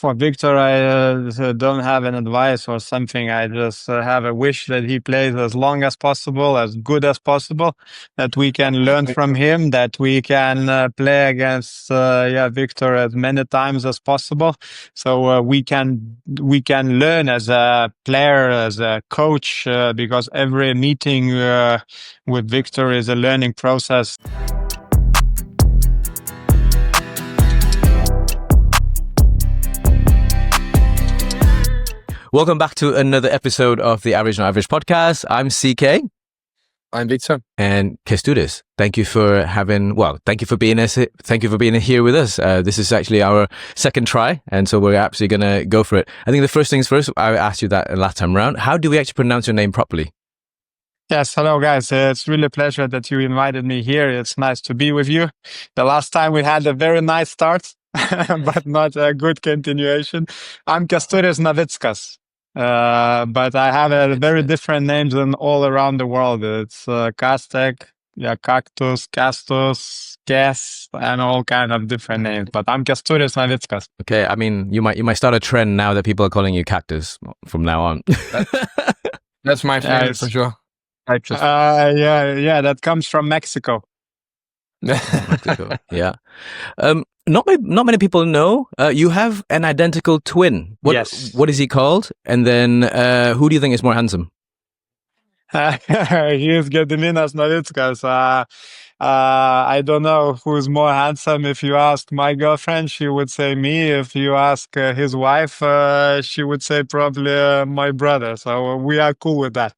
For Victor, I don't have an advice or something. I just have a wish that he plays as long as possible, as good as possible, that we can learn from him, that we can play against Victor as many times as possible, so we can learn as a player, as a coach, because every meeting with Victor is a learning process. Welcome back to another episode of the Average Not Average podcast. I'm CK. I'm Viktor. And Kestutis. Thank you for being here with us. This is actually our second try, and so we're absolutely going to go for it. I think the first things first, I asked you that last time around. How do we actually pronounce your name properly? Yes, hello guys. It's really a pleasure that you invited me here. It's nice to be with you. The last time we had a very nice start, but not a good continuation. I'm Kestutis Navickas. But I have a very different names than all around the world. It's Kastek, Cactus, Kestus, Kes, and all kind of different names. But I'm Kestutis Navickas. Okay, I mean, you might start a trend now that people are calling you Cactus from now on. That's my favorite for sure. That comes from Mexico. Mexico. Yeah. Not many people know you have an identical twin. Yes. What is he called? And then who do you think is more handsome? He is Gediminas Navickas. I don't know who's more handsome. If you ask my girlfriend, she would say me. If you ask his wife, she would say probably my brother. So we are cool with that.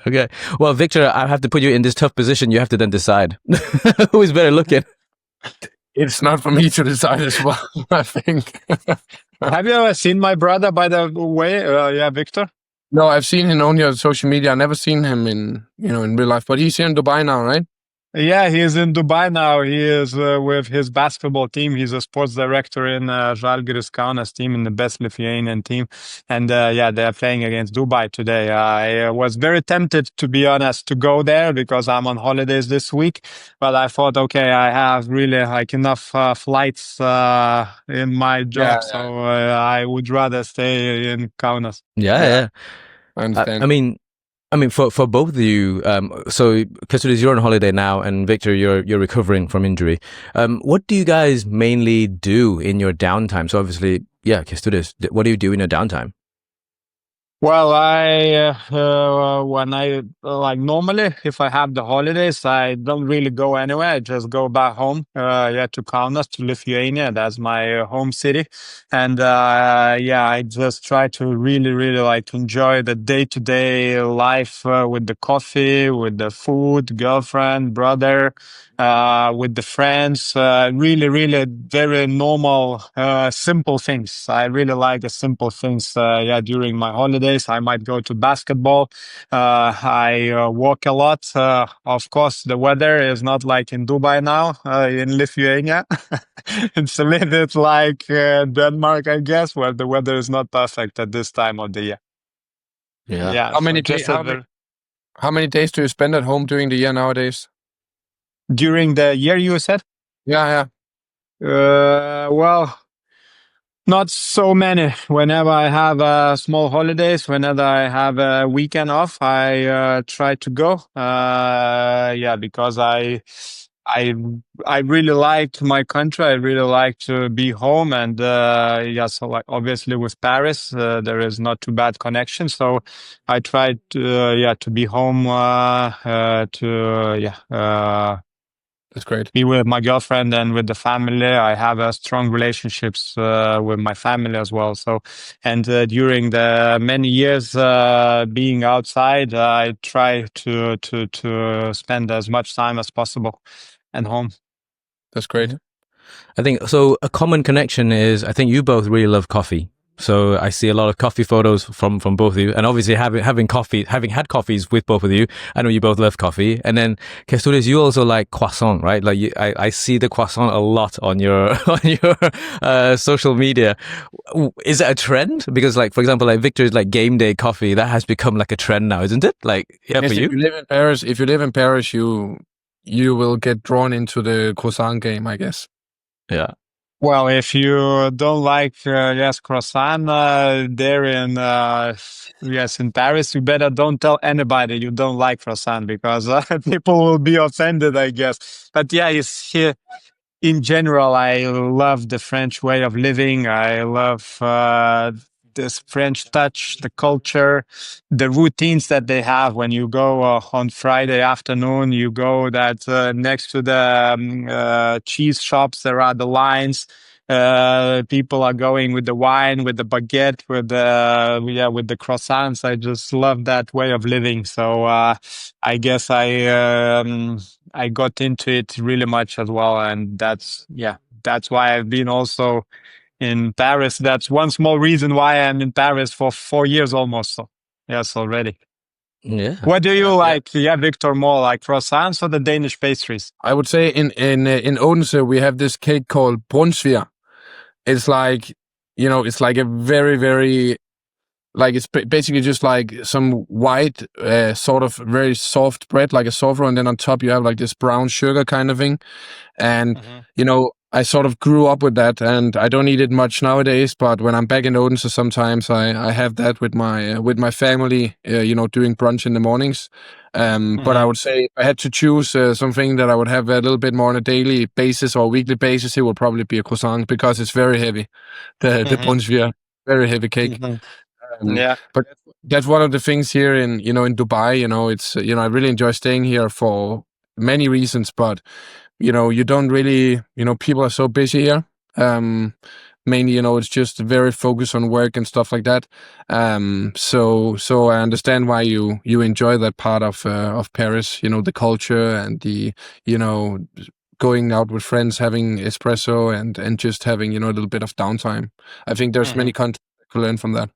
Okay. Well, Victor, I have to put you in this tough position. You have to then decide who is better looking. It's not for me to decide as well, I think. Have you ever seen my brother, by the way? Victor? No, I've seen him only on social media. I've never seen him in real life. But he's here in Dubai now, right? Yeah, he is in Dubai now. He is with his basketball team. He's a sports director in Žalgiris Kaunas team, in the best Lithuanian team. And they're playing against Dubai today. I was very tempted, to be honest, to go there because I'm on holidays this week. But I thought, okay, I have really enough flights in my job. So I would rather stay in Kaunas. Yeah. I understand. I mean, for both of you, so Kestutis, you're on holiday now, and Victor, you're recovering from injury. What do you guys mainly do in your downtime? So obviously, Kestutis, what do you do in your downtime? Well, normally, if I have the holidays, I don't really go anywhere. I just go back home, to Kaunas, to Lithuania. That's my home city. And, I just try to really to enjoy the day-to-day life, with the coffee, with the food, girlfriend, brother, with the friends, really very normal, simple things. I really like the simple things, during my holidays. I might go to basketball. I walk a lot. Of course, the weather is not like in Dubai now, in Lithuania. It's a little bit like Denmark, I guess, where the weather is not perfect at this time of the year. Yeah. How many days do you spend at home during the year nowadays? During the year, you said? Yeah. Well, not so many. Whenever I have small holidays, whenever I have a weekend off, I try to go. Because I really like my country. I really like to be home, and so like obviously with Paris, there is not too bad connection. So I try to be home That's great. Be with my girlfriend and with the family. I have strong relationships with my family as well. So, and during the many years being outside, I try to spend as much time as possible at home. That's great. I think so. A common connection is I think you both really love coffee. So I see a lot of coffee photos from both of you, and obviously having had coffees with both of you, I know you both love coffee. And then Kestutis, you also like croissant, right? Like I see the croissant a lot on your social media. Is it a trend? Because like for example, like Victor's like game day coffee that has become like a trend now, isn't it? Like yes, for you. If you live in Paris, you will get drawn into the croissant game, I guess. Yeah. Well, if you don't like yes croissant there in yes in Paris, you better don't tell anybody you don't like croissant because people will be offended, I guess. But yeah, it's here in general. I love the French way of living. I love this French touch, the culture, the routines that they have. When you go on Friday afternoon, you go that next to the cheese shops, there are the lines. People are going with the wine, with the baguette, with the with the croissants. I just love that way of living. So I guess I got into it really much as well, and that's why I've been also in Paris. That's one small reason why I'm in Paris for 4 years almost. So yes, already. Yeah. What do you like? Yeah, Victor, more like croissants or the Danish pastries? I would say in Odense we have this cake called brunsviger. It's like, it's like a very, very, like it's basically just like some white, sort of very soft bread, like a sourdough, and then on top you have like this brown sugar kind of thing. And I sort of grew up with that, and I don't eat it much nowadays. But when I'm back in Odense, sometimes I have that with my family, doing brunch in the mornings. But I would say if I had to choose something that I would have a little bit more on a daily basis or weekly basis, it would probably be a croissant because it's very heavy. The brunsviger, very heavy cake. Yeah. But that's one of the things here in Dubai. It's I really enjoy staying here for many reasons, but you don't really people are so busy here. Mainly, it's just very focused on work and stuff like that. So I understand why you enjoy that part of Paris. The culture and the going out with friends, having espresso and just having a little bit of downtime. I think there's many countries that could learn from that.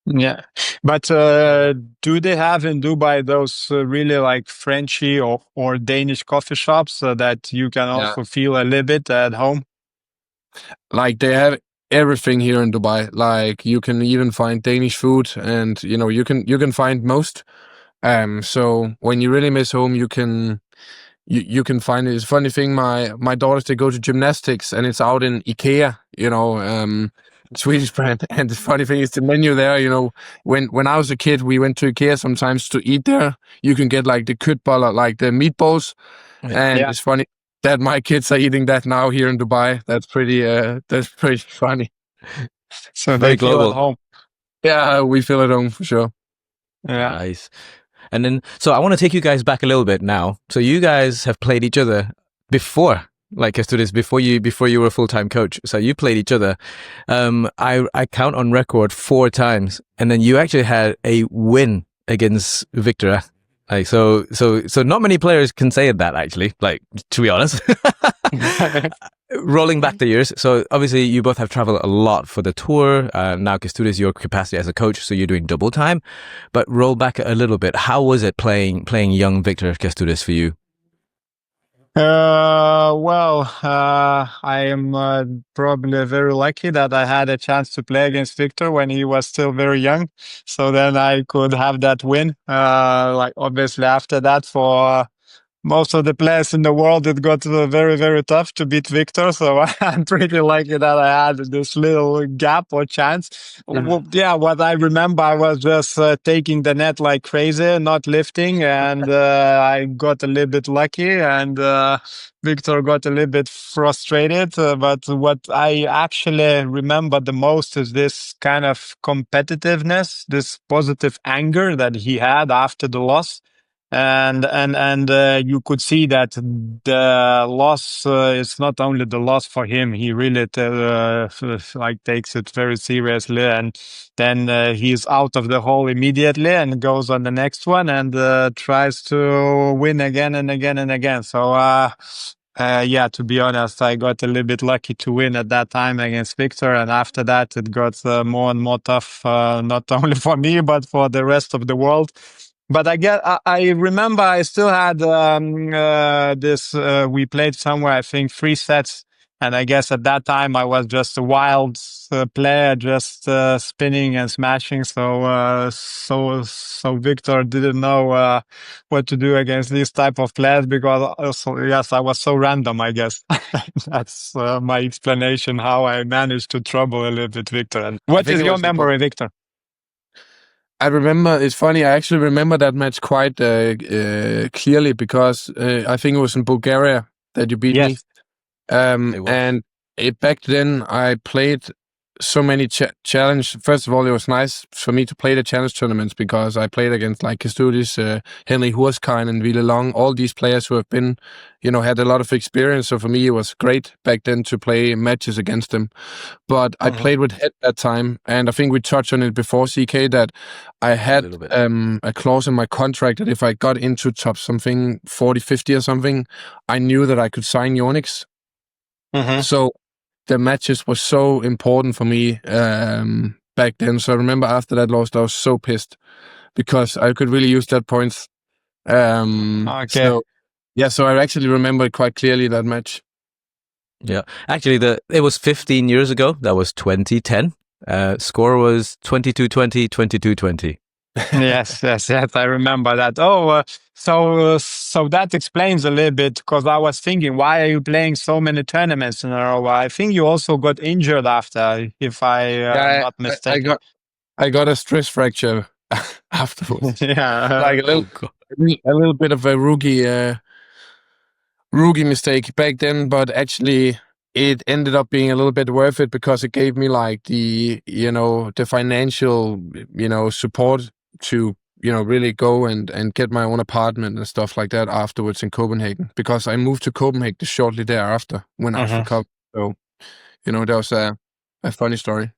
Yeah, but do they have in Dubai those really like Frenchy or Danish coffee shops that you can also feel a little bit at home? Like they have everything here in Dubai. Like you can even find Danish food, and you can find most. So when you really miss home, you can find it. It's a funny thing. My daughters, they go to gymnastics, and it's out in IKEA. Swedish brand. And the funny thing is the menu there. When I was a kid, we went to IKEA sometimes to eat there. You can get like the köttbullar, like the meatballs, and it's funny that my kids are eating that now here in Dubai. That's pretty funny. So Very they feel global. at home. Yeah, we feel at home for sure. Yeah. Nice. And then, so I want to take you guys back a little bit now. So you guys have played each other before, like Kestutis, before you were a full-time coach. So you played each other. I count on record 4 times, and then you actually had a win against Viktor. Like so not many players can say that, actually, like, to be honest. Rolling back the years, so obviously you both have traveled a lot for the tour. Now Kestutis, your capacity as a coach, so you're doing double time. But roll back a little bit. How was it playing young Viktor Kestutis for you? I am probably very lucky that I had a chance to play against Viktor when he was still very young. So then I could have that win. Like obviously after that, for most of the players in the world, it got very, very tough to beat Viktor. So I'm pretty lucky that I had this little gap or chance. What I remember, I was just taking the net like crazy, not lifting, and I got a little bit lucky, and Viktor got a little bit frustrated. But what I actually remember the most is this kind of competitiveness, this positive anger that he had after the loss. And you could see that the loss is not only the loss for him. He really like takes it very seriously, and then he's out of the hole immediately and goes on the next one and tries to win again and again and again. So to be honest, I got a little bit lucky to win at that time against Viktor, and after that it got more and more tough, not only for me but for the rest of the world. But I remember I still had this. We played somewhere, I think 3 sets And I guess at that time I was just a wild player, just spinning and smashing. So Viktor didn't know what to do against these type of players because also, yes, I was so random, I guess. That's my explanation how I managed to trouble a little bit Viktor. And what is your memory, Viktor? I remember, it's funny, I actually remember that match quite clearly because I think it was in Bulgaria that you beat me. And back then I played so many challenge. First of all, it was nice for me to play the challenge tournaments because I played against like Kestutis, Henry Hurskain and Ville Long, all these players who have been, had a lot of experience. So for me, it was great back then to play matches against them. But I played with Head that time, and I think we touched on it before, CK, that I had a clause in my contract that if I got into top something 40, 50 or something, I knew that I could sign Yonex. So the matches were so important for me back then. So I remember after that loss, I was so pissed because I could really use that points. So I actually remember it quite clearly, that match. Yeah, actually, it was 15 years ago. That was 2010. Score was 22-20, 22-20. Yes, I remember that. So that explains a little bit because I was thinking, why are you playing so many tournaments in a row? I think you also got injured after, if I'm not mistaken. I got a stress fracture afterwards. Yeah, like a little bit of a rookie mistake back then, but actually it ended up being a little bit worth it because it gave me like the financial support to really go and get my own apartment and stuff like that afterwards in Copenhagen, because I moved to Copenhagen shortly thereafter when I recovered. So that was a funny story.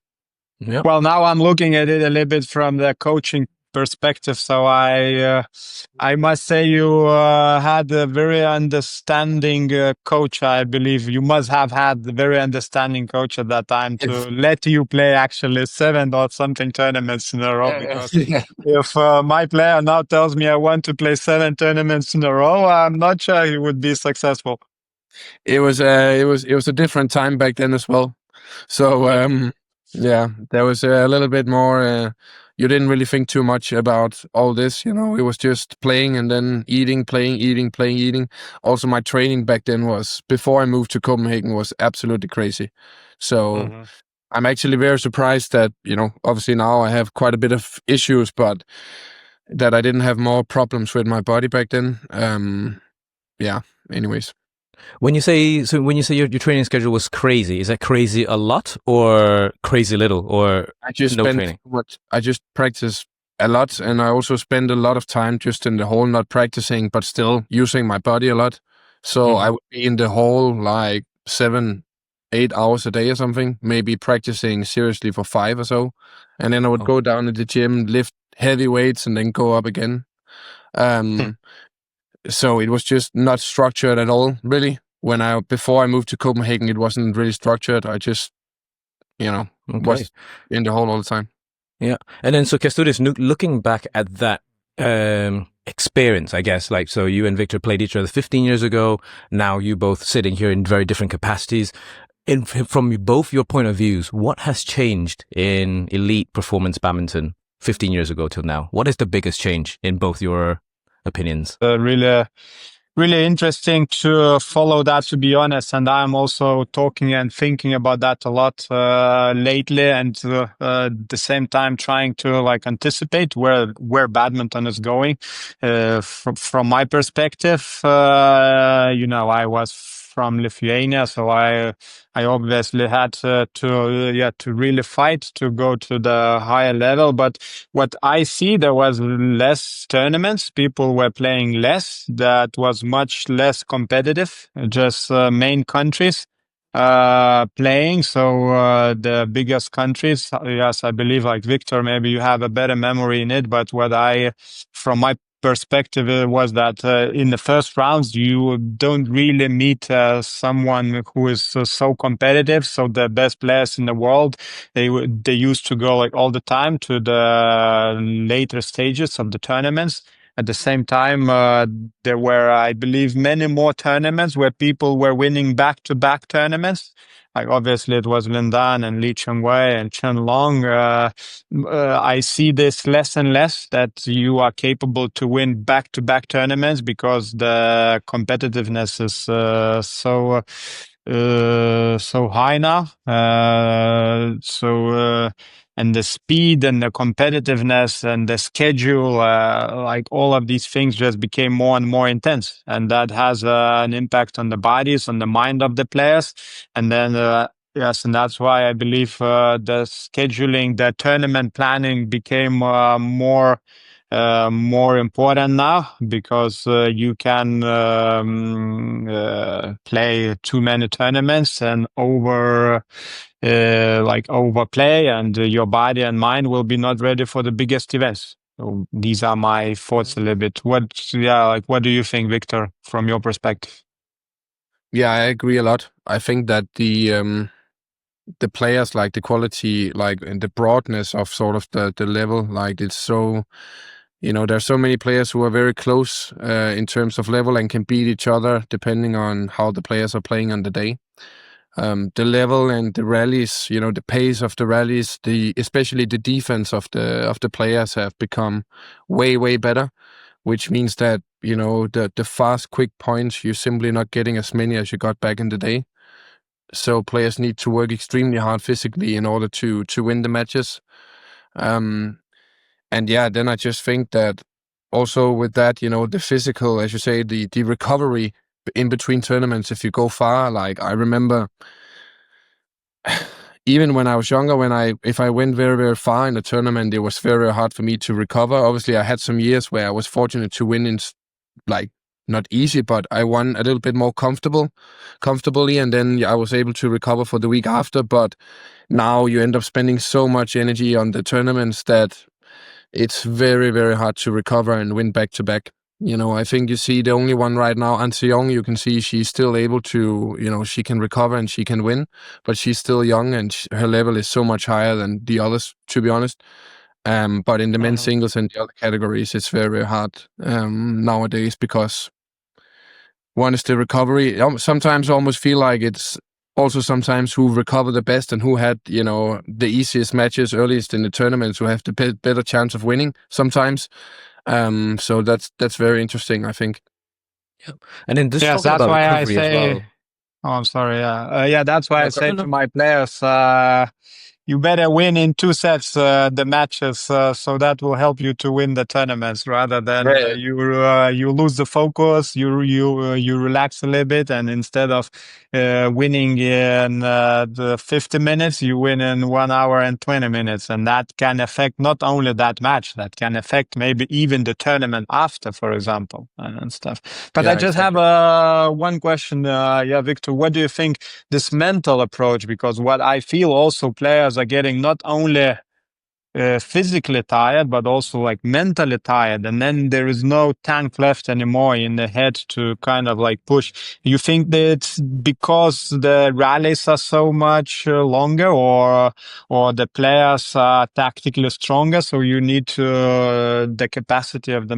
Yeah. Well, now I'm looking at it a little bit from the coaching perspective. So I must say you had a very understanding coach. I believe you must have had a very understanding coach at that time to let you play actually 7 or something tournaments in a row. Because if my player now tells me I want to play 7 tournaments in a row, I'm not sure he would be successful. It was a different time back then as well. So there was a little bit more. You didn't really think too much about all this, it was just playing and then eating, playing, eating, playing, eating. Also, my training back then was, before I moved to Copenhagen, was absolutely crazy. So I'm actually very surprised that, obviously now I have quite a bit of issues, but that I didn't have more problems with my body back then. Anyways. When you say your training schedule was crazy, is that crazy a lot or crazy little, or I just no training? I just practice a lot, and I also spend a lot of time just in the hall, not practicing, but still using my body a lot. So I would be in the hall like 7-8 hours a day or something, maybe practicing seriously for 5 or so. And then I would go down to the gym, lift heavy weights, and then go up again. So it was just not structured at all, really. Before I moved to Copenhagen, it wasn't really structured. I just, was in the hall all the time. Yeah. And then, so Kestutis, looking back at that experience, I guess, like, so you and Viktor played each other 15 years ago. Now you both sitting here in very different capacities. From both your point of views, what has changed in elite performance badminton 15 years ago till now? What is the biggest change in both your opinions? Really interesting to follow that, to be honest. And I'm also talking and thinking about that a lot lately, and at the same time trying to like anticipate where badminton is going. From my perspective, I was from Lithuania, so I obviously had to really fight to go to the higher level. But what I see, there was less tournaments. People were playing less. That was much less competitive. Just main countries playing. So the biggest countries, yes, I believe, like Viktor, maybe you have a better memory in it. But from my perspective, was that in the first rounds you don't really meet someone who is so competitive. So the best players in the world, they used to go like all the time to the later stages of the tournaments. At the same time, there were, I believe, many more tournaments where people were winning back-to-back tournaments. Like obviously it was Lindan and Lee Cheng-wei and Chen Long. I see this less and less, that you are capable to win back-to-back tournaments because the competitiveness is so high now. And the speed and the competitiveness and the schedule, like all of these things just became more and more intense. And that has an impact on the bodies, on the mind of the players. And then, yes, and that's why I believe the scheduling, the tournament planning became more important now, because you can play too many tournaments and overplay, and your body and mind will be not ready for the biggest events. So these are my thoughts a little bit. What do you think, Viktor, from your perspective? Yeah, I agree a lot. I think that the players, like the quality, like, and the broadness of sort of the level, like, it's so, there's so many players who are very close in terms of level and can beat each other depending on how the players are playing on the day. The level and the rallies, the pace of the rallies, especially the defense of the players have become way better, which means that the fast, quick points, you're simply not getting as many as you got back in the day. So players need to work extremely hard physically in order to win the matches. And yeah, then I just think that also with that, the physical, as you say, the recovery in between tournaments, if you go far, like I remember even when I was younger, if I went very far in a tournament, it was very hard for me to recover. Obviously, I had some years where I was fortunate to win in, like, not easy, but I won a little bit more comfortably, and then I was able to recover for the week after. But now you end up spending so much energy on the tournaments that it's very hard to recover and win back to back. I think you see the only one right now, An Se-young, you can see she's still able to, she can recover and she can win, but she's still young and her level is so much higher than the others, to be honest. But in the men's singles and the other categories, it's very hard nowadays, because one is the recovery. Sometimes I almost feel like it's also sometimes who recover the best and who had, the easiest matches earliest in the tournaments, who have the better chance of winning sometimes. So that's very interesting, I think. Yeah. And then just Yes, talking that's about why I recovery as say. well. Oh, I'm sorry. Yeah, that's why I say No. to my players, you better win in 2 sets the matches, so that will help you to win the tournaments, rather than you lose the focus, you relax a little bit, and instead of winning in the 50 minutes, you win in 1 hour and 20 minutes, and that can affect not only that match, that can affect maybe even the tournament after, for example, and stuff. But Yeah, I just exactly. have one question, Viktor. What do you think this mental approach? Because what I feel also, players are getting not only physically tired, but also like mentally tired, and then there is no tank left anymore in the head to kind of like push. You think that it's because the rallies are so much longer, or the players are tactically stronger, so you need to the capacity of the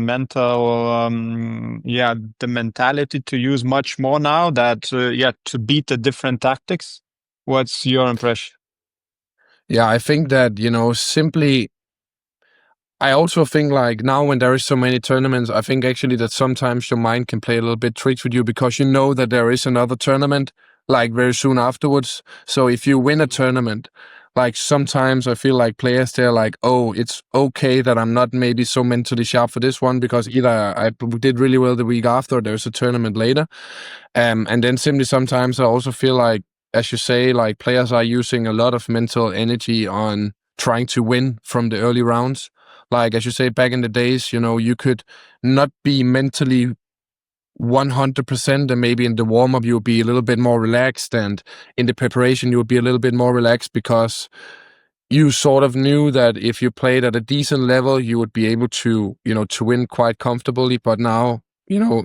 the mentality to use much more now, that to beat the different tactics? What's your impression? Yeah, I think that, simply, I also think, like, now when there is so many tournaments, I think actually that sometimes your mind can play a little bit tricks with you, because you know that there is another tournament, like, very soon afterwards. So if you win a tournament, like, sometimes I feel like players, they're like, oh, it's okay that I'm not maybe so mentally sharp for this one, because either I did really well the week after, or there's a tournament later. And then simply sometimes I also feel like, as you say, like, players are using a lot of mental energy on trying to win from the early rounds. Like, as you say, back in the days, you could not be mentally 100%, and maybe in the warm-up you would be a little bit more relaxed, and in the preparation you would be a little bit more relaxed, because you sort of knew that if you played at a decent level, you would be able to, to win quite comfortably. But now,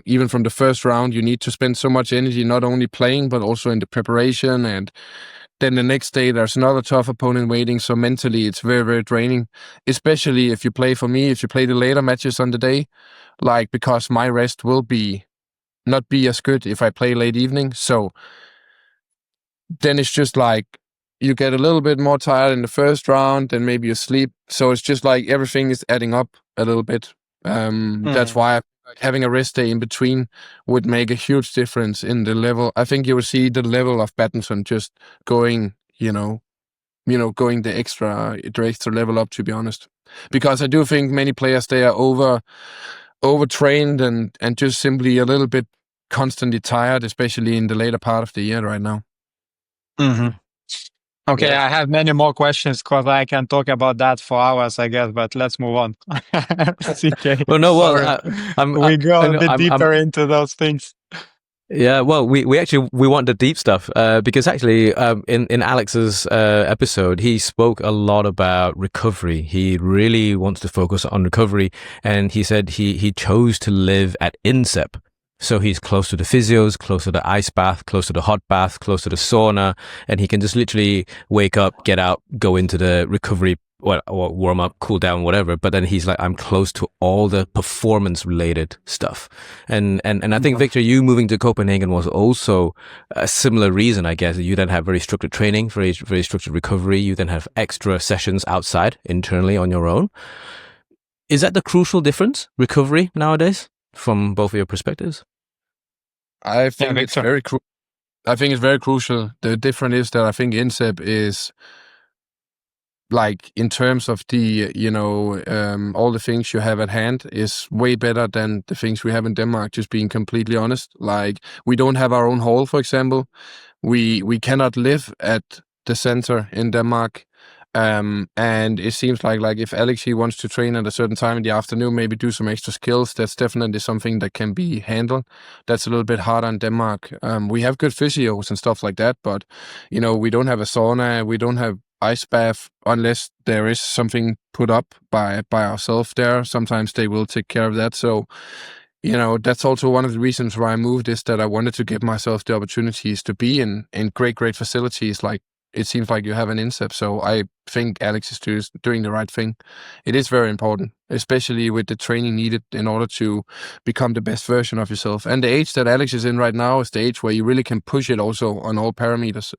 even from the first round, you need to spend so much energy, not only playing, but also in the preparation and then the next day there's another tough opponent waiting. So mentally, it's very, very draining, especially if you play, for me, if you play the later matches on the day, like, because my rest will not be as good if I play late evening. So then it's just like you get a little bit more tired in the first round, and maybe you sleep. So it's just like everything is adding up a little bit. That's why having a rest day in between would make a huge difference in the level. I think you will see the level of badminton just going, going the extra level up, to be honest. Because I do think many players, they are overtrained and just simply a little bit constantly tired, especially in the later part of the year right now. Okay, Yeah. I have many more questions because I can talk about that for hours, I guess, but let's move on. CK, Well, no, well, sorry. We go a bit deeper into those things. Yeah, well, we actually want the deep stuff because actually in Alex's episode, he spoke a lot about recovery. He really wants to focus on recovery, and he said he chose to live at INSEP. So he's close to the physios, close to the ice bath, close to the hot bath, close to the sauna, and he can just literally wake up, get out, go into the recovery, or warm up, cool down, whatever. But then he's like, I'm close to all the performance related stuff. And I think, Viktor, you moving to Copenhagen was also a similar reason, I guess. You then have very structured training, very, very structured recovery. You then have extra sessions outside, internally on your own. Is that the crucial difference, recovery nowadays, from both of your perspectives? I think it's very crucial. The difference is that I think INSEP is, like, in terms of the, all the things you have at hand, is way better than the things we have in Denmark, just being completely honest. Like, we don't have our own hall, for example. We cannot live at the center in Denmark. And it seems like if Alex, he wants to train at a certain time in the afternoon, maybe do some extra skills, that's definitely something that can be handled. That's a little bit harder in Denmark. We have good physios and stuff like that, but, we don't have a sauna, we don't have ice bath unless there is something put up by ourselves there. Sometimes they will take care of that. So, that's also one of the reasons why I moved, is that I wanted to give myself the opportunities to be in great facilities. Like, it seems like you have an INSEP. So I think Alex is doing the right thing. It is very important, especially with the training needed in order to become the best version of yourself. And the age that Alex is in right now is the age where you really can push it also on all parameters.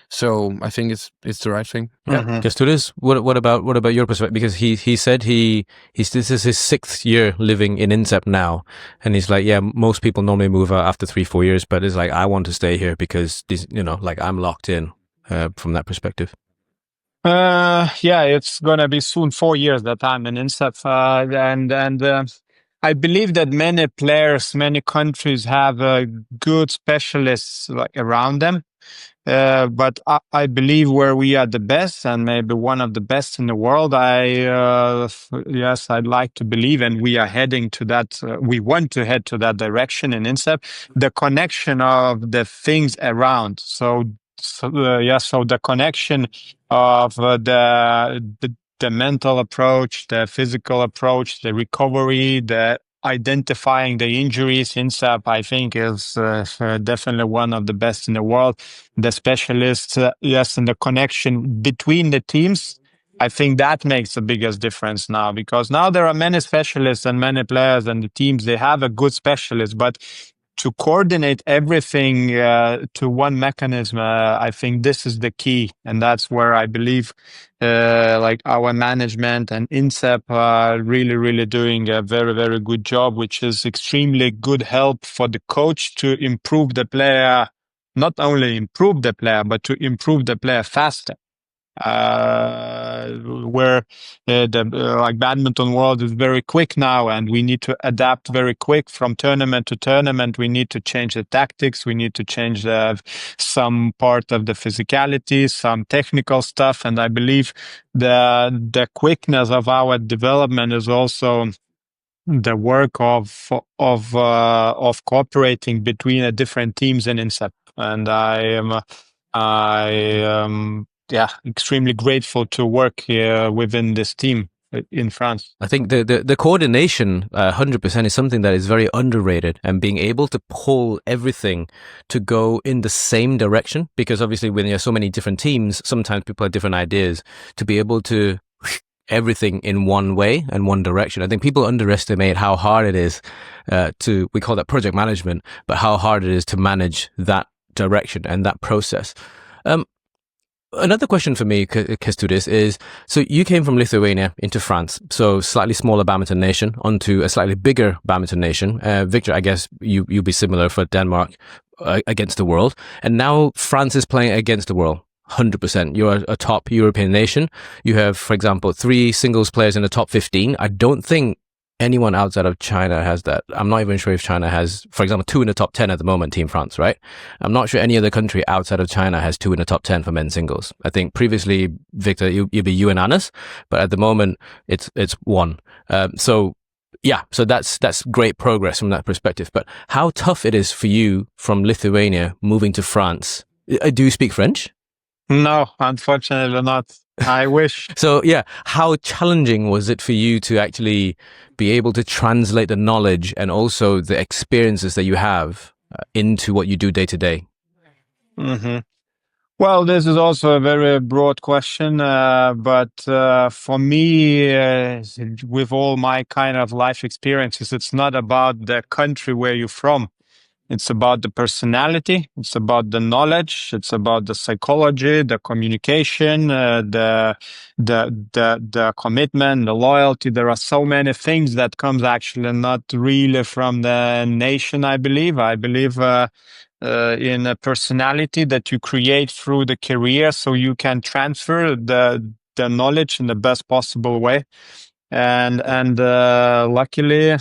So I think it's the right thing. Yeah. Kestutis, what about your perspective? Because he said this is his 6th year living in INSEP now, and he's like, yeah, most people normally move out after 3-4 years, but it's like, I want to stay here because this, like, I'm locked in from that perspective. Yeah, it's gonna be soon 4 years that I'm in INSEP, and I believe that many players, many countries have good specialists like around them. But I believe where we are the best, and maybe one of the best in the world, yes, I'd like to believe, and we are heading to that. We want to head to that direction in INSEP. The connection of the things around. So the connection of the mental approach, the physical approach, the recovery, the identifying the injuries. INSEP, I think, is definitely one of the best in the world. The specialists, yes, and the connection between the teams, I think that makes the biggest difference now, because now there are many specialists and many players, and the teams, they have a good specialist, but to coordinate everything to one mechanism, I think this is the key, and that's where I believe like our management and INSEP are really doing a very good job, which is extremely good help for the coach to improve the player, not only improve the player, but to improve the player faster. Where the like badminton world is very quick now, and we need to adapt very quick from tournament to tournament. We need to change the tactics. We need to change some part of the physicality, some technical stuff. And I believe the quickness of our development is also the work of cooperating between the different teams in INSEP. And I am extremely grateful to work here within this team. in France. I think the coordination, 100%, is something that is very underrated, and being able to pull everything to go in the same direction, because obviously when you have so many different teams, sometimes people have different ideas, to be able to everything in one way and one direction. I think people underestimate how hard it is we call that project management, but how hard it is to manage that direction and that process. Another question for me, Kestutis, is, so you came from Lithuania into France, so slightly smaller badminton nation, onto a slightly bigger badminton nation. Viktor, I guess you'll be similar for Denmark against the world. And now France is playing against the world, 100%. You're a top European nation. You have, for example, 3 singles players in the top 15. I don't think anyone outside of China has that. I'm not even sure if China has, for example, 2 in the top 10 at the moment, Team France, right? I'm not sure any other country outside of China has 2 in the top 10 for men's singles. I think previously, Viktor, you'd be you and Anas, but at the moment it's 1. So that's great progress from that perspective. But how tough it is for you from Lithuania moving to France? Do you speak French? No, unfortunately not. I wish. So how challenging was it for you to actually be able to translate the knowledge and also the experiences that you have into what you do day to day? Mm-hmm. Well, this is also a very broad question, but for me, with all my kind of life experiences, it's not about the country where you're from. It's about the personality. It's about the knowledge. It's about the psychology, the communication, the commitment, the loyalty. There are so many things that comes actually not really from the nation. I believe in a personality that you create through the career, so you can transfer the knowledge in the best possible way. And luckily, in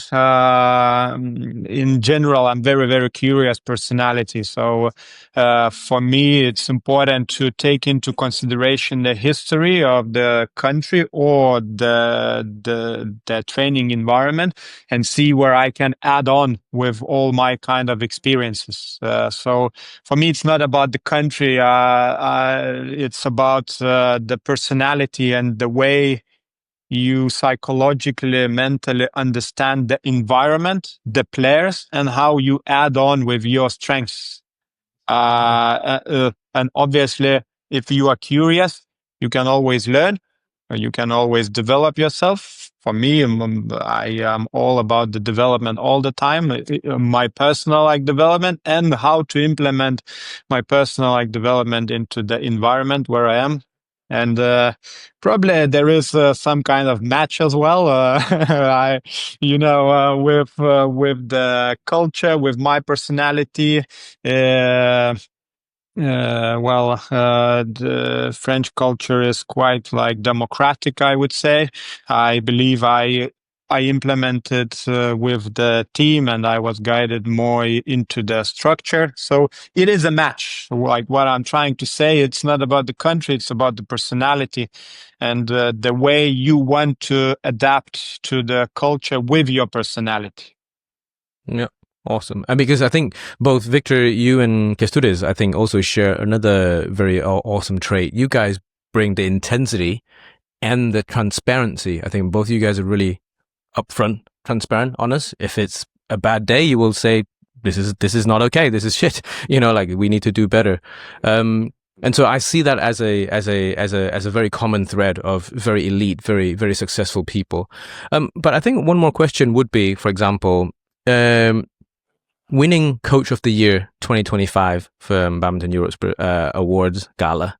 general, I'm very, very curious personality. So for me, it's important to take into consideration the history of the country or the training environment, and see where I can add on with all my kind of experiences. So for me, it's not about the country. It's about the personality and the way you psychologically, mentally understand the environment, the players, and how you add on with your strengths. And obviously, if you are curious, you can always learn, or you can always develop yourself. For me, I am all about the development all the time, my personal development, and how to implement my personal development into the environment where I am. And probably there is some kind of match as well. With the culture, with my personality. The French culture is quite democratic, I would say. I believe I implemented with the team, and I was guided more into the structure. So it is a match. Like what I'm trying to say, it's not about the country, it's about the personality and the way you want to adapt to the culture with your personality. Yeah. Awesome. And because I think both Viktor, you and Kestutis, I think also share another very awesome trait. You guys bring the intensity and the transparency. I think both of you guys are really upfront, transparent, honest. If it's a bad day, you will say, this is not okay. This is shit. We need to do better. And so I see that as a very common thread of very elite, very, very successful people. But I think one more question would be, for example, winning Coach of the Year 2025 from Badminton Europe's awards gala.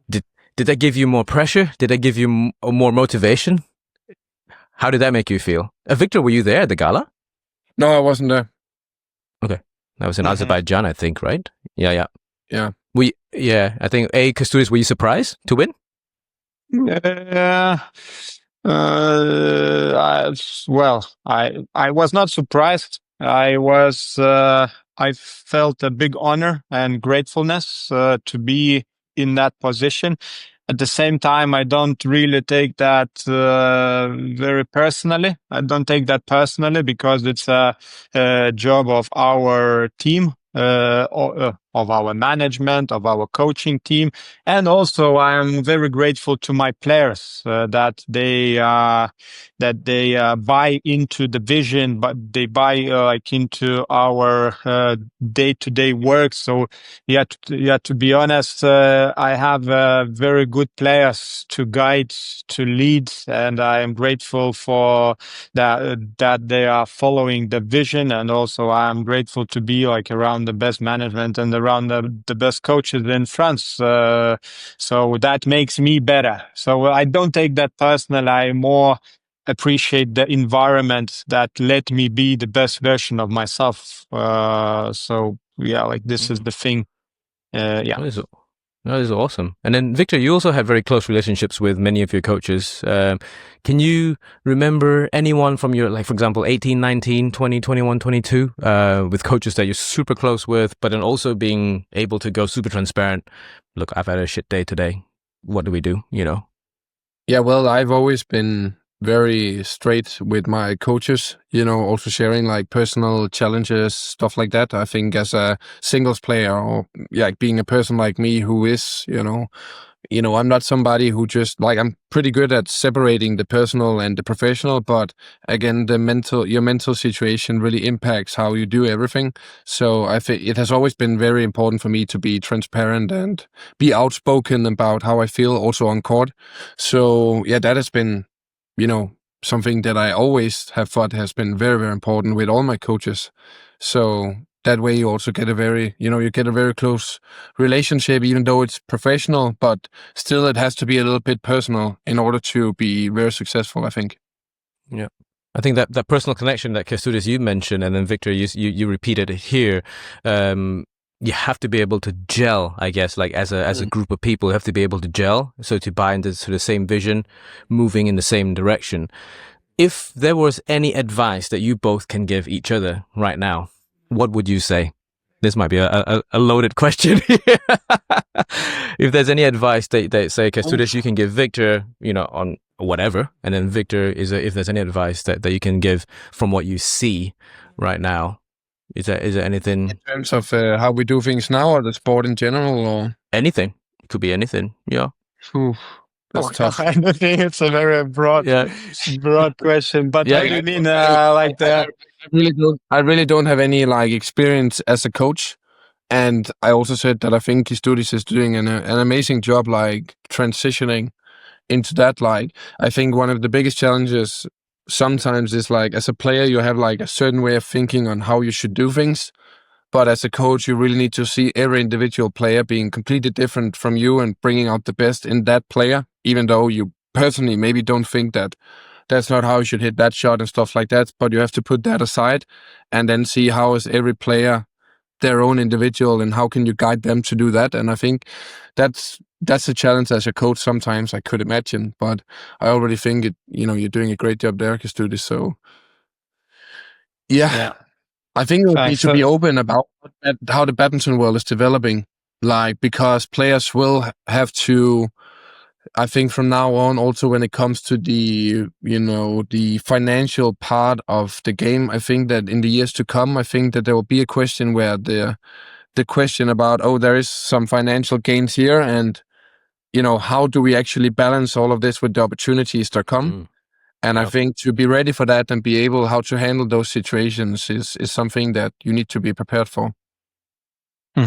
Did that give you more pressure? Did that give you more motivation? How did that make you feel? Viktor, were you there at the gala? No, I wasn't there. Okay. That was in Azerbaijan, I think, right? Yeah. Yeah. I think, Kestutis, were you surprised to win? I was not surprised. I felt a big honor and gratefulness to be in that position. At the same time, I don't really take that very personally. I don't take that personally because it's a job of our team, of of our management, of our coaching team. And also I am very grateful to my players that they buy into the vision, but they buy like into our day-to-day work. So to be honest, I have very good players to guide, to lead, and I am grateful for that they are following the vision. And also I am grateful to be like around the best management and around the best coaches in France. So that makes me better. So I don't take that personal. I more appreciate the environment that let me be the best version of myself. So yeah, like this is the thing. Yeah. That is awesome. And then, Viktor, you also have very close relationships with many of your coaches. Can you remember anyone from your, like, for example, 18, 19, 20, 21, 22, with coaches that you're super close with, but then also being able to go super transparent? Look, I've had a shit day today. What do we do? You know? Yeah, well, I've always been very straight with my coaches, also sharing like personal challenges, stuff like that. I think as a singles player, or being a person like me who is, I'm not somebody who just like, I'm pretty good at separating the personal and the professional, but again, your mental situation really impacts how you do everything. So I think it has always been very important for me to be transparent and be outspoken about how I feel also on court. So yeah, that has been, something that I always have thought has been very, very important with all my coaches. So that way you also get a very, you get a very close relationship, even though it's professional, but still it has to be a little bit personal in order to be very successful, I think. Yeah. I think that personal connection that Kestutis you mentioned, and then Viktor, you repeated it here. You have to be able to gel, I guess, like as a group of people, you have to be able to gel. So to buy into the same vision, moving in the same direction. If there was any advice that you both can give each other right now, what would you say? This might be a loaded question. If there's any advice that say, Kestutis, you can give Viktor, on whatever, and then Viktor if there's any advice that you can give from what you see right now. Is there anything in terms of how we do things now, or the sport in general, or anything? It could be anything. Yeah. That's tough. I don't think it's a very broad question. But what do you mean? Like that? I really don't have any like experience as a coach, and I also said that I think Kestutis is doing an amazing job, like transitioning into that. Like, I think one of the biggest challenges sometimes is like, as a player, you have like a certain way of thinking on how you should do things. But as a coach, you really need to see every individual player being completely different from you and bringing out the best in that player, even though you personally maybe don't think that that's not how you should hit that shot and stuff like that. But you have to put that aside and then see how is every player their own individual and how can you guide them to do that. And I think that's a challenge as a coach sometimes, I could imagine. But I already think you're doing a great job there, Kestutis. So yeah. I think it would be to be open about how the badminton world is developing, like, because players will have to, I think from now on, also when it comes to the, the financial part of the game, I think that in the years to come, I think that there will be a question where the question about, there is some financial gains here, and, how do we actually balance all of this with the opportunities that come? And I think to be ready for that and be able how to handle those situations is something that you need to be prepared for. But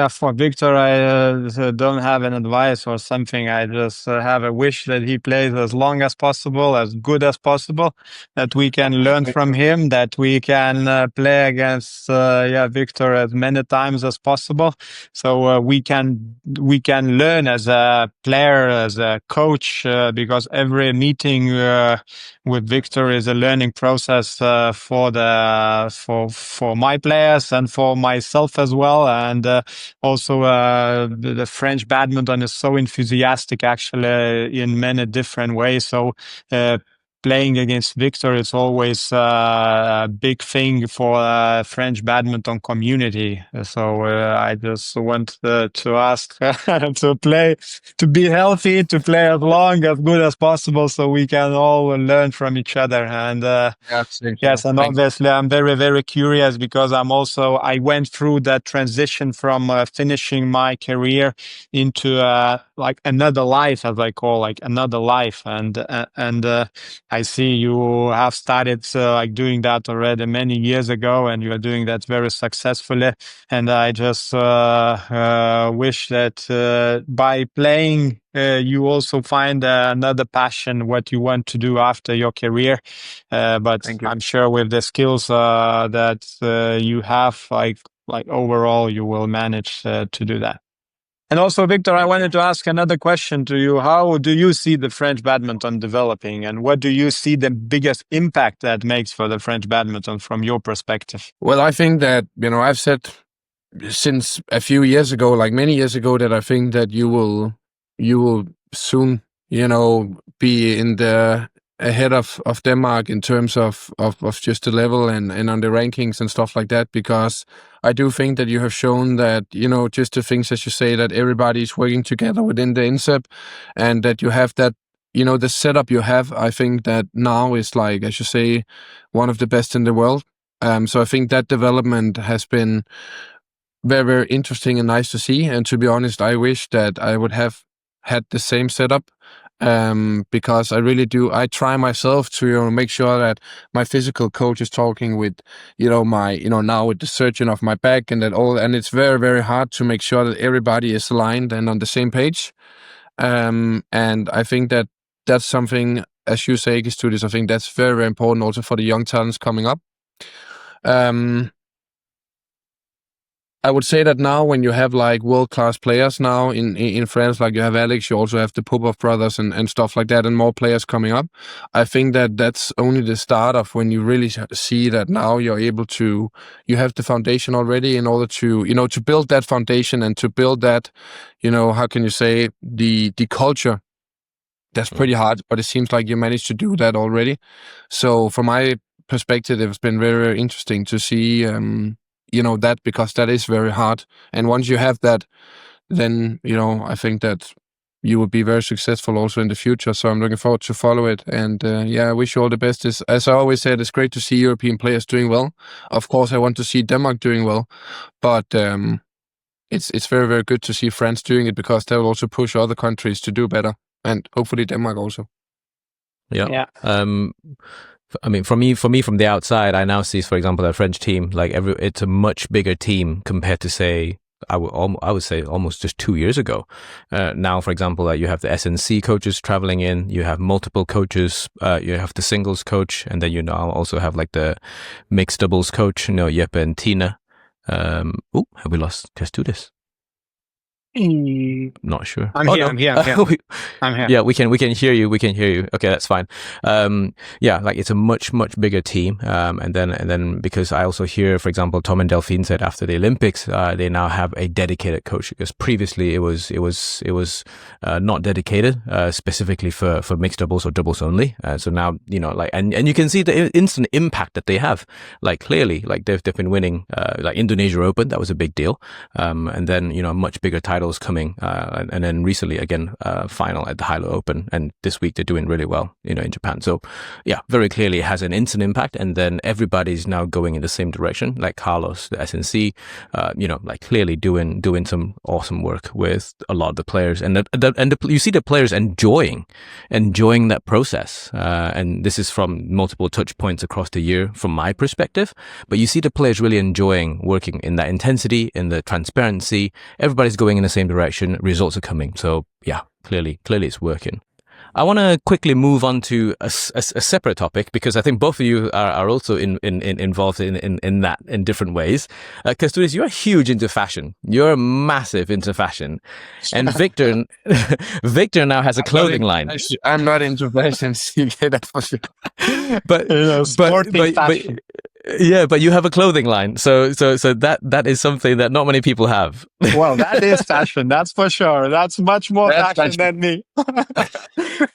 for Viktor, I don't have an advice or something. I just have a wish that he plays as long as possible, as good as possible, that we can learn from him, that we can play against Viktor as many times as possible. So we can learn as a player, as a coach, because every meeting with Viktor is a learning process for my players and for myself as well. And also the French badminton is so enthusiastic, actually, in many different ways. So playing against Viktor is always a big thing for French badminton community. So I just want to ask to play, to be healthy, to play as long, as good as possible, so we can all learn from each other. And yes, and obviously I'm very, very curious because I went through that transition from finishing my career into like another life, as I call, like another life. And I see you have started like doing that already many years ago, and you are doing that very successfully. And I just wish that by playing, you also find another passion, what you want to do after your career. But I'm sure with the skills that you have, like overall, you will manage to do that. And also, Viktor, I wanted to ask another question to you. How do you see the French badminton developing, and what do you see the biggest impact that makes for the French badminton from your perspective? Well, I think that, I've said since a few years ago, like many years ago, that I think that you will soon, be in the ahead of Denmark in terms of just the level and on the rankings and stuff like that, because I do think that you have shown that, just the things, as you say, that everybody's working together within the INSEP, and that you have that, the setup you have, I think that now is, like, as you say, one of the best in the world. So I think that development has been very, very interesting and nice to see. And to be honest, I wish that I would have had the same setup, because I really do. I try myself to make sure that my physical coach is talking with, my, now with the surgeon of my back and that all. And it's very, very hard to make sure that everybody is aligned and on the same page. And I think that that's something, as you say, Kestutis, I think that's very, very important also for the young talents coming up. I would say that now when you have like world-class players now in France, like you have Alex, you also have the Popov brothers and stuff like that, and more players coming up. I think that that's only the start of when you really see that now you're able to, you have the foundation already in order to, to build that foundation and to build that, how can you say, the culture. That's pretty hard, but it seems like you managed to do that already. So from my perspective, it's been very, very interesting to see, that, because that is very hard. And once you have that, then, I think that you will be very successful also in the future. So I'm looking forward to follow it. And I wish you all the best. As I always said, it's great to see European players doing well. Of course, I want to see Denmark doing well, but it's very, very good to see France doing it, because that will also push other countries to do better, and hopefully Denmark also. Yeah. I mean, for me, from the outside, I now see, for example, a French team, like it's a much bigger team compared to, say, I would say almost just 2 years ago. Now, for example, you have the SNC coaches traveling in, you have multiple coaches, you have the singles coach, and then you now also have like the mixed doubles coach, Jeppe and Tina. Have we lost Kestutis? Not sure. I'm here. I'm here. Yeah, we can hear you. Okay, that's fine. Like it's a much bigger team. And then because I also hear, for example, Tom and Delphine said after the Olympics, they now have a dedicated coach, because previously it was not dedicated specifically for mixed doubles or doubles only. So now and you can see the instant impact that they have. Like clearly, like they've been winning like Indonesia Open, that was a big deal. And then much bigger titles coming, and then recently again final at the Hilo Open, and this week they're doing really well in Japan. So very clearly it has an instant impact, and then everybody's now going in the same direction, like Carlos, the SNC, like clearly doing some awesome work with a lot of the players, and you see the players enjoying that process, and this is from multiple touch points across the year from my perspective, but you see the players really enjoying working in that intensity, in the transparency. Everybody's going in the same direction, results are coming. So clearly it's working. I want to quickly move on to a separate topic, because I think both of you are also involved in that in different ways. Kestutis, you're huge into fashion. You're massive into fashion, and Viktor now has a clothing line. I'm not into fashion. That's for sure. But sporting fashion. Yeah, but you have a clothing line, so that is something that not many people have. Well, that is fashion, that's for sure. That's much more That's fashion fashion. than me.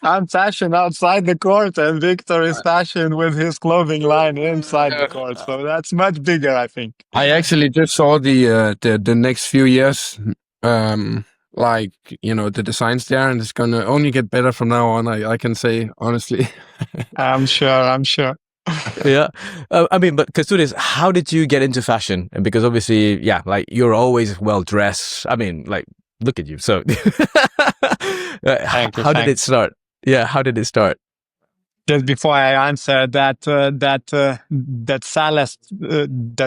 I'm fashion outside the court, and Victor is fashion with his clothing line inside the court. So that's much bigger, I think. I actually just saw the next few years, like the designs there, and it's gonna only get better from now on. I can say honestly. I'm sure. I'm sure. Yeah, I mean, but Kestutis, how did you get into fashion? And because obviously, yeah, like you're always well dressed. I mean, like look at you. So, Thank you. how did it start? Yeah, how did it start? Just before I answer that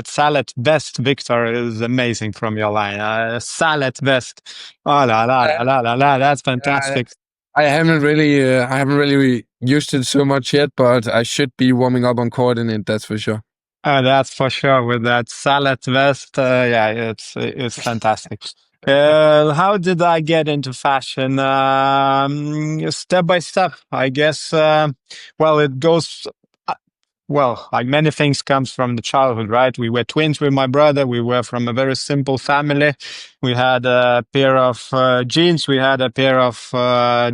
salad vest, Victor, is amazing from your line. Salad vest. Oh la la la la la la. That's fantastic. I haven't really used it so much yet, but I should be warming up on court in it. That's for sure. That's for sure. With that salad vest, yeah, it's fantastic. How did I get into fashion? Step by step, I guess. Well, it goes. Well, like many things comes from the childhood, right? We were twins with my brother. We were from a very simple family. We had a pair of jeans. We had a pair of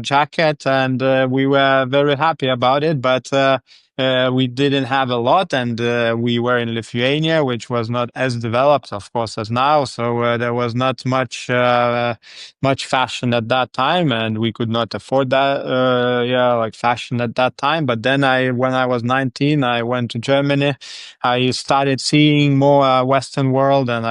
jacket, and we were very happy about it. But we didn't have a lot, and we were in Lithuania, which was not as developed, of course, as now. So there was not much fashion at that time, and we could not afford that, like fashion at that time. But then when I was 19, I went to Germany. I started seeing more Western world, and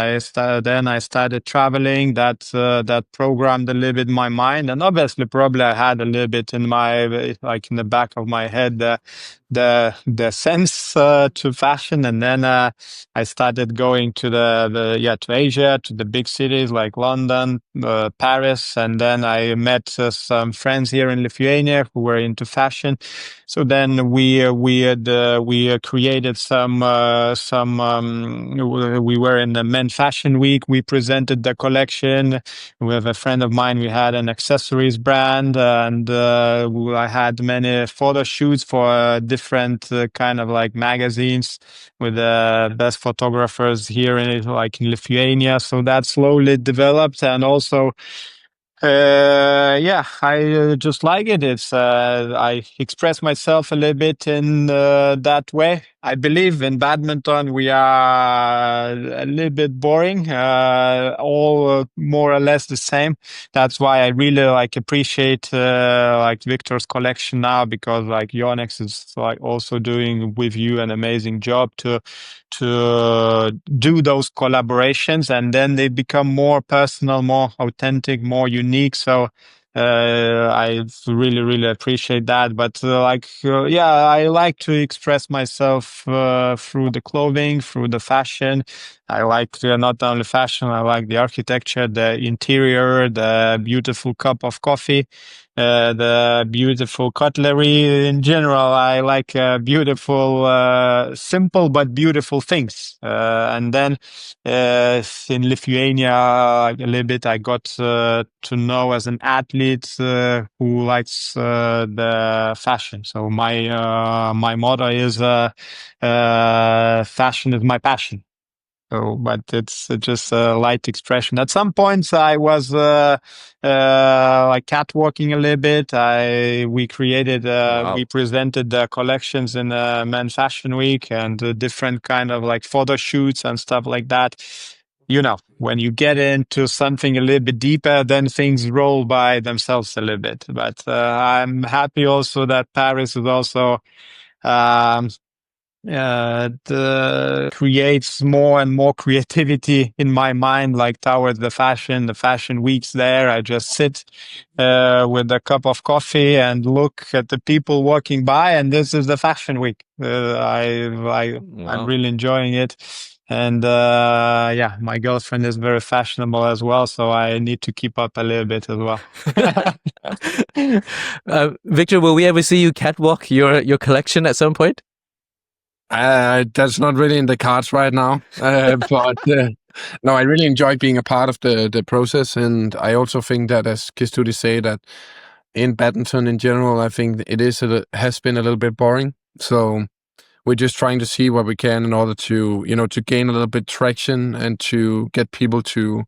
then I started traveling. That programmed a little bit my mind, and obviously, probably I had a little bit in the back of my head the sense to fashion. And then I started going to to Asia, to the big cities like London, Paris, and then I met some friends here in Lithuania who were into fashion. So then we created some we were in the Men Fashion Week. We presented the collection with a friend of mine. We had an accessories brand, and I had many photo shoots for different kind of like magazines with the best photographers here in Lithuania. So that slowly developed, and also I just like it. It's I express myself a little bit in that way. I believe in badminton we are a little bit boring, all more or less the same. That's why I really appreciate Victor's collection now, because Yonex is also doing with you an amazing job to do those collaborations, and then they become more personal, more authentic, more unique. So I really appreciate that. But I like to express myself through the clothing, through the fashion. I like not only fashion, I like the architecture, the interior, the beautiful cup of coffee, the beautiful cutlery. In general, I like beautiful, simple but beautiful things. And then in Lithuania, a little bit, I got to know as an athlete who likes the fashion. So my motto is fashion is my passion. So, but it's just a light expression. At some points, I was catwalking a little bit. We created, Wow. we presented the collections in Men Fashion Week, and different kind of photo shoots and stuff like that. When you get into something a little bit deeper, then things roll by themselves a little bit. But I'm happy also that Paris is also creates more and more creativity in my mind, towards the fashion weeks there. I just sit with a cup of coffee and look at the people walking by, and this is the fashion week. I'm really enjoying it. And my girlfriend is very fashionable as well, so I need to keep up a little bit as well. Victor, will we ever see you catwalk your collection at some point? That's not really in the cards right now. But no, I really enjoy being a part of the process, and I also think that, as Kestutis say, that in badminton in general, I think it has been a little bit boring. So we're just trying to see what we can in order to, to gain a little bit traction and to get people to,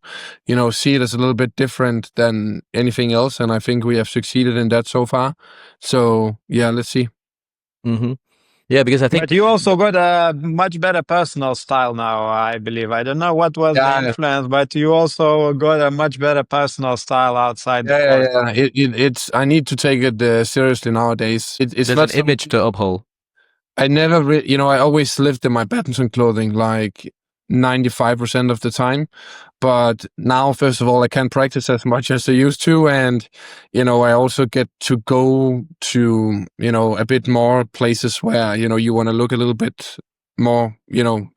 see it as a little bit different than anything else. And I think we have succeeded in that so far. So yeah, let's see. Mm-hmm. Yeah, because I think... But you also got a much better personal style now, I believe. I don't know what was the influence, but you also got a much better personal style outside the court. It's I need to take it seriously nowadays. It's There's not an image to uphold. I never, I always lived in my badminton clothing like 95% of the time. But now, first of all, I can't practice as much as I used to. And, I also get to go to, a bit more places where, you want to look a little bit more,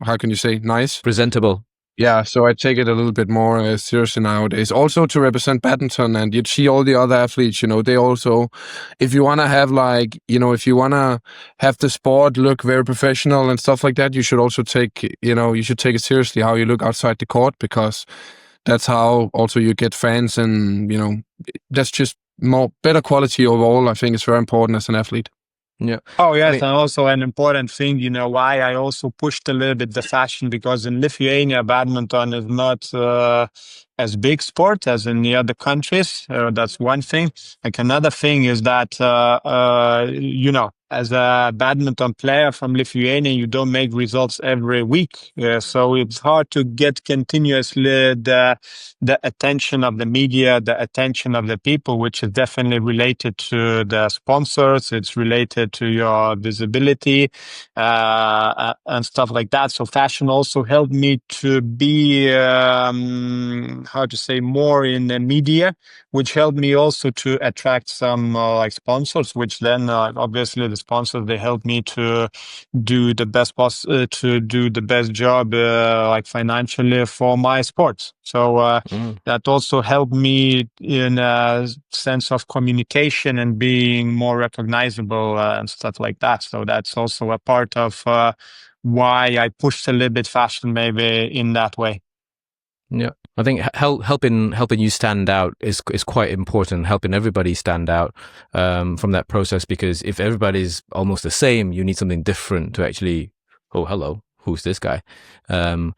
how can you say, nice? Presentable. Yeah, so I take it a little bit more seriously nowadays. Also to represent badminton, and you'd see all the other athletes, they also, if you want to have if you want to have the sport look very professional and stuff like that, you should also take, you should take it seriously how you look outside the court, because that's how also you get fans, and, that's just better quality overall. I think it's very important as an athlete. Yeah. Oh, yes. And also an important thing, why I also pushed a little bit the fashion, because in Lithuania, badminton is not as big sport as in the other countries. That's one thing. Like another thing is that, as a badminton player from Lithuania, you don't make results every week. So it's hard to get continuously the attention of the media, the attention of the people, which is definitely related to the sponsors. It's related to your visibility and stuff like that. So fashion also helped me to be, more in the media, which helped me also to attract some sponsors, which then obviously the sponsors, they helped me to do the best job financially for my sports. So that also helped me in a sense of communication and being more recognizable and stuff like that. So that's also a part of why I pushed a little bit fashion maybe in that way. Yeah, I think helping you stand out is quite important. Helping everybody stand out from that process, because if everybody's almost the same, you need something different to actually. Oh, hello, who's this guy? And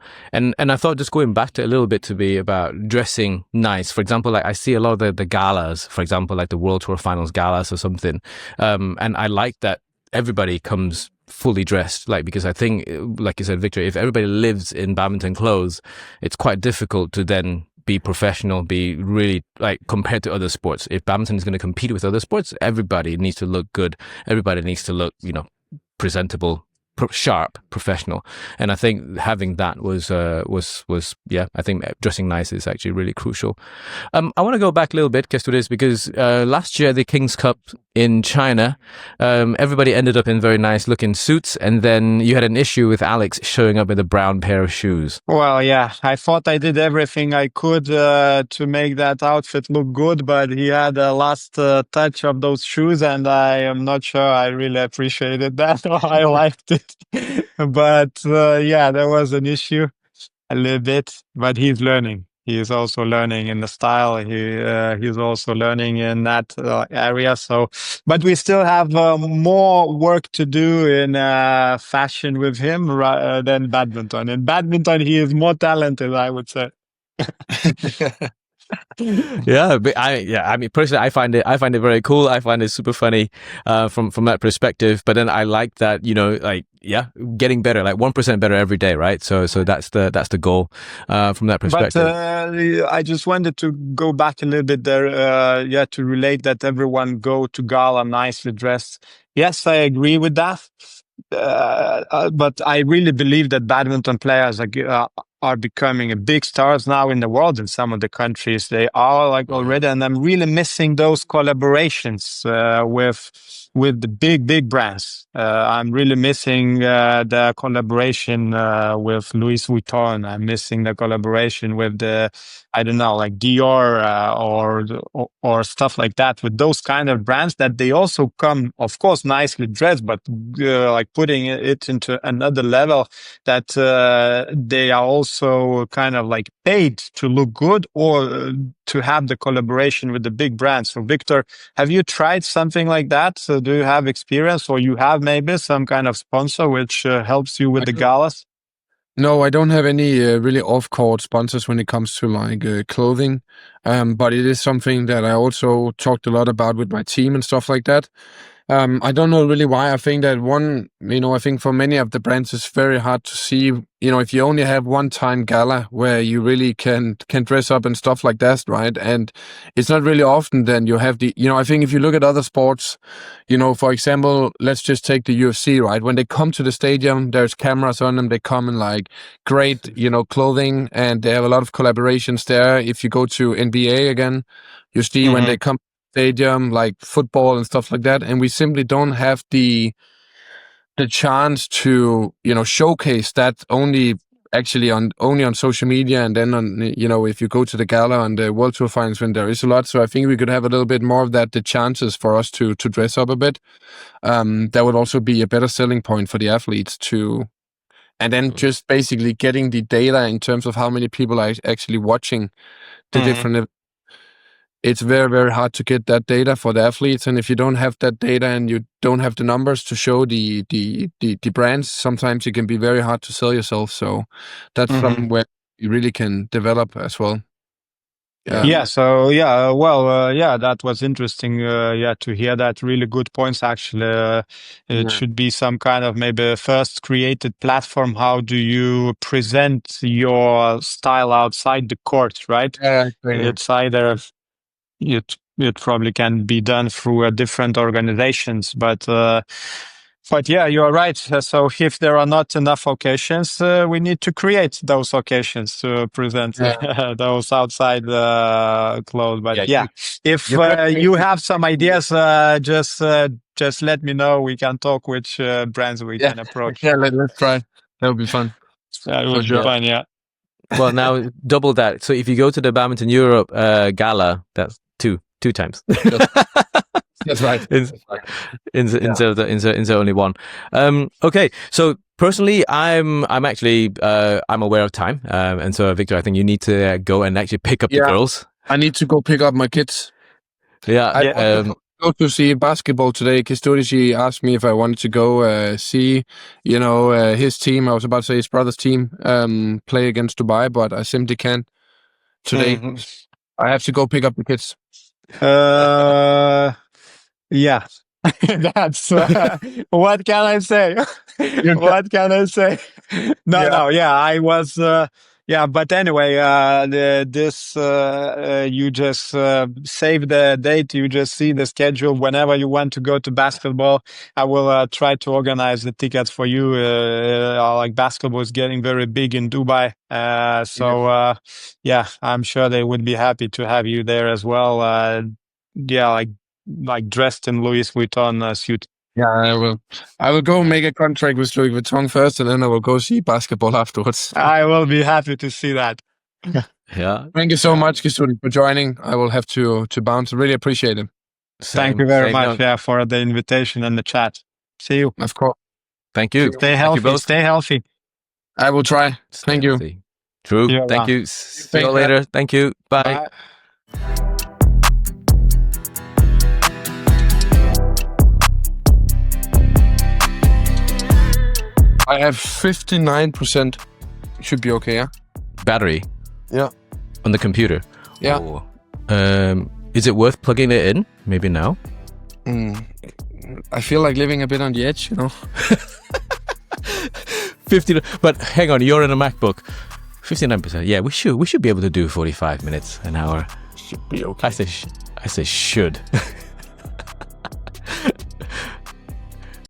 I thought, just going back to a little bit, to be about dressing nice. For example, like I see a lot of the galas, for example, like the World Tour Finals galas or something, and I like that everybody comes fully dressed, because I think, like you said, Viktor, if everybody lives in badminton clothes, it's quite difficult to then be professional, be really compared to other sports. If badminton is going to compete with other sports, everybody needs to look good. Everybody needs to look, presentable, sharp, professional. And I think having that was I think dressing nice is actually really crucial. I want to go back a little bit, Kestutis, because last year the King's Cup in China, everybody ended up in very nice looking suits, and then you had an issue with Alex showing up with a brown pair of shoes. Well, yeah, I thought I did everything I could to make that outfit look good, but he had the last touch of those shoes, and I am not sure I really appreciated that or I liked it. But there was an issue a little bit, but he's learning. He is also learning in the style. He's also learning in that area. So, but we still have more work to do in fashion with him than badminton. In badminton, he is more talented, I would say. Yeah, but I mean, personally, I find it very cool. I find it super funny from that perspective. But then I like that, getting better, 1% better every day, right? So that's the goal from that perspective. But I just wanted to go back a little bit there, to relate that everyone go to gala nicely dressed. Yes, I agree with that. But I really believe that badminton players are becoming big stars now in the world. In some of the countries they are already, and I'm really missing those collaborations with the big brands. I'm really missing the collaboration with Louis Vuitton. I'm missing the collaboration with Dior or stuff like that, with those kind of brands that they also come, of course, nicely dressed, but putting it into another level, that they are also also kind of like paid to look good or to have the collaboration with the big brands. So Viktor, have you tried something like that? So do you have experience, or you have maybe some kind of sponsor which helps you with the galas? No, I don't have any really off-court sponsors when it comes to like clothing, but it is something that I also talked a lot about with my team and stuff like that. I don't know really why. I think that I think for many of the brands, it's very hard to see, if you only have one time gala where you really can dress up and stuff like that, right? And it's not really often then you have I think if you look at other sports, for example, let's just take the UFC, right? When they come to the stadium, there's cameras on them. They come in like great, clothing, and they have a lot of collaborations there. If you go to NBA again, you see when they come stadium, like football and stuff like that, and we simply don't have the chance to showcase that only on social media, and then on if you go to the gala and the World Tour finals when there is a lot. So I think we could have a little bit more of that, the chances for us to dress up a bit. That would also be a better selling point for the athletes and then just basically getting the data in terms of how many people are actually watching the different. It's very, very hard to get that data for the athletes, and if you don't have that data and you don't have the numbers to show the brands, sometimes it can be very hard to sell yourself. So that's somewhere you really can develop as well. So that was interesting. To hear that. Really good points. Actually, it should be some kind of maybe first created platform. How do you present your style outside the court? Right. It's either. It probably can be done through different organizations, but yeah, you are right. So if there are not enough occasions, we need to create those occasions to present those outside clothes. But if you have some ideas, just let me know. We can talk which brands we can approach. Yeah, let's try. That would be fun. That would be fun. Yeah. Well, now double that. So if you go to the Badminton Europe gala, that's two times. That's right. Instead of only one. Okay. So personally, I'm actually I'm aware of time, and so Viktor, I think you need to go and actually pick up the girls. I need to go pick up my kids. Yeah. Go to see basketball today. Kestutis asked me if I wanted to go see, his team. I was about to say his brother's team play against Dubai, but I simply can't today. I have to go pick up the kids. Yeah. That's what can I say? What can I say? No. Yeah, I was. But anyway, you just save the date. You just see the schedule whenever you want to go to basketball. I will try to organize the tickets for you. Like basketball is getting very big in Dubai, I'm sure they would be happy to have you there as well. Like dressed in Louis Vuitton suit. Yeah, I will go make a contract with Louis Vuitton first, and then I will go see basketball afterwards. I will be happy to see that. Yeah. Thank you so much, Kestutis, for joining. I will have to bounce. Really appreciate it. Thank you very much for the invitation and the chat. See you. Of course. Thank you. Stay healthy. Stay healthy. I will try. Thank you. True. Thank you. See you later. Thank you. Bye. I have 59%. Should be okay, yeah? Battery? Yeah. On the computer? Yeah. Oh. Is it worth plugging it in? Maybe now? I feel like living a bit on the edge, 50. But hang on, you're in a MacBook. 59%. Yeah, we should be able to do 45 minutes, an hour. Should be okay. I say should.